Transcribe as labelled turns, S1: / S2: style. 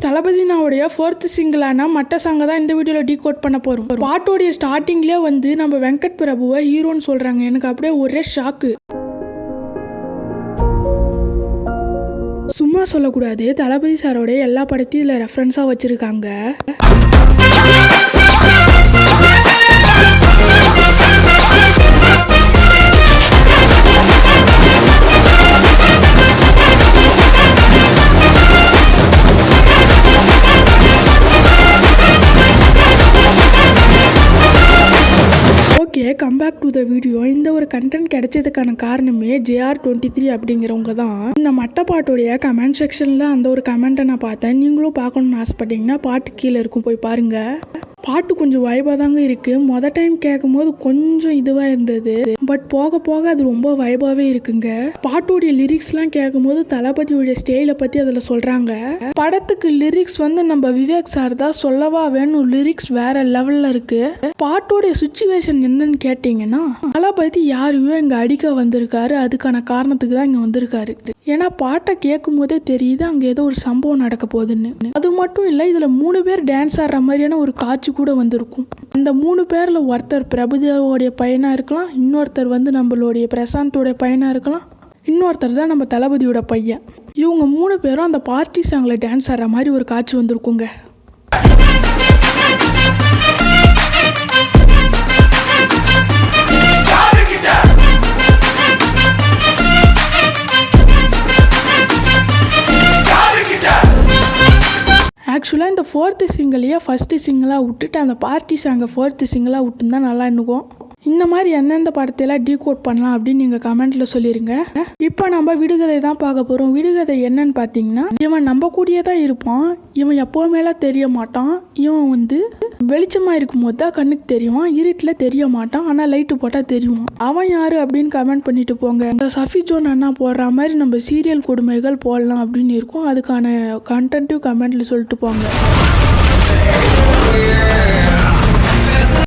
S1: தளபதினாவுடைய 4th சிங்கிளான மட்ட சாங்கை தான் இந்த வீடியோவில் டீகோட் பண்ண போகிறோம். பாட்டோடைய ஸ்டார்டிங்லேயே வந்து நம்ம வெங்கட் பிரபுவை ஹீரோன்னு சொல்கிறாங்க. எனக்கு அப்படியே ஒரே ஷாக்கு. சும்மா சொல்லக்கூடாது, தளபதி சாரோடைய எல்லா படத்தையும் இதில் ரெஃபரன்ஸாக வச்சுருக்காங்க. Okay, come back to the video. இந்த ஒரு கண்டென்ட் கிடைச்சதுக்கான காரணமே JR23 அப்படிங்கிறவங்க தான். இந்த மட்ட பாட்டோடைய கமெண்ட் செக்ஷனில் அந்த ஒரு கமெண்ட்டை நான் பார்த்தேன். நீங்களும் பார்க்கணுன்னு ஆசைப்பட்டீங்கன்னா பாட்டு கீழே இருக்கும், போய் பாருங்கள். பாட்டு கொஞ்சம் வைபாக தாங்க இருக்குது. மொதல் டைம் கேட்கும் போது கொஞ்சம் இதுவாக இருந்தது, பட் போக போக அது ரொம்ப வைபாகவே இருக்குங்க. பாட்டோடைய லிரிக்ஸ்லாம் கேட்கும் போது தளபதியோடைய ஸ்டைலை பற்றி அதில் சொல்கிறாங்க. படத்துக்கு லிரிக்ஸ் வந்து நம்ம விவேக் சார் தான் சொல்லவா வேணும். லிரிக்ஸ் வேற லெவலில் இருக்குது. பாட்டோடைய சுச்சுவேஷன் என்னன்னு கேட்டிங்கன்னா, தளபதி யாரையோ இங்கே அடிக்க வந்திருக்காரு. அதுக்கான காரணத்துக்கு தான் இங்கே வந்திருக்காரு. ஏன்னா பாட்டை கேட்கும் போதே தெரியுது அங்கே ஏதோ ஒரு சம்பவம் நடக்க போகுதுன்னு. அது மட்டும் இல்லை, இதில் 3 பேர் டான்ஸ் ஆடுற மாதிரியான ஒரு காட்சி கூட வந்திருக்கும். அந்த 3 பேரில் ஒருத்தர் பிரபுதேவோடைய பையனாக இருக்கலாம், இன்னொருத்தர் வந்து நம்மளுடைய பிரசாந்தோடைய பையனாக இருக்கலாம், இன்னொருத்தர் தான் நம்ம தளபதியோட பையன். இவங்க 3 பேரும் அந்த பார்ட்டி சாங்கில் டான்ஸ் ஆடுற மாதிரி ஒரு காட்சி வந்திருக்குங்க. ஆக்சுவலாக இந்த 4th சிங்கிளையே 1st சிங்கிளாக விட்டுட்டு அந்த பார்ட்டி சாங்கை 4th சிங்கிளாக விட்டுருந்தா நல்லா இருக்கும். இந்த மாதிரி எந்தெந்த படத்தையெல்லாம் டீகோட் பண்ணலாம் அப்படின்னு நீங்கள் கமெண்ட்டில் சொல்லிடுங்க. இப்போ நம்ம விடுகதை தான் பார்க்க போகிறோம். விடுகதை என்னன்னு பார்த்தீங்கன்னா, இவன் நம்ம கூடயே தான் இருப்பான். இவன் எப்போவுமேலாம் தெரிய மாட்டான். இவன் வந்து வெளிச்சமாக இருக்கும் போது தான் கண்ணுக்கு தெரியும், இருட்டில் தெரிய மாட்டான். ஆனால் லைட்டு போட்டால் தெரியும். அவன் யார் அப்படின்னு கமெண்ட் பண்ணிட்டு போங்க. இந்த சஃபி ஜோன் அண்ணா போடுற மாதிரி நம்ம சீரியல் கொடுமைகள் போடலாம் அப்படின்னு இருக்கும். அதுக்கான கண்டென்ட்டும் கமெண்ட்டில் சொல்லிட்டு போங்க.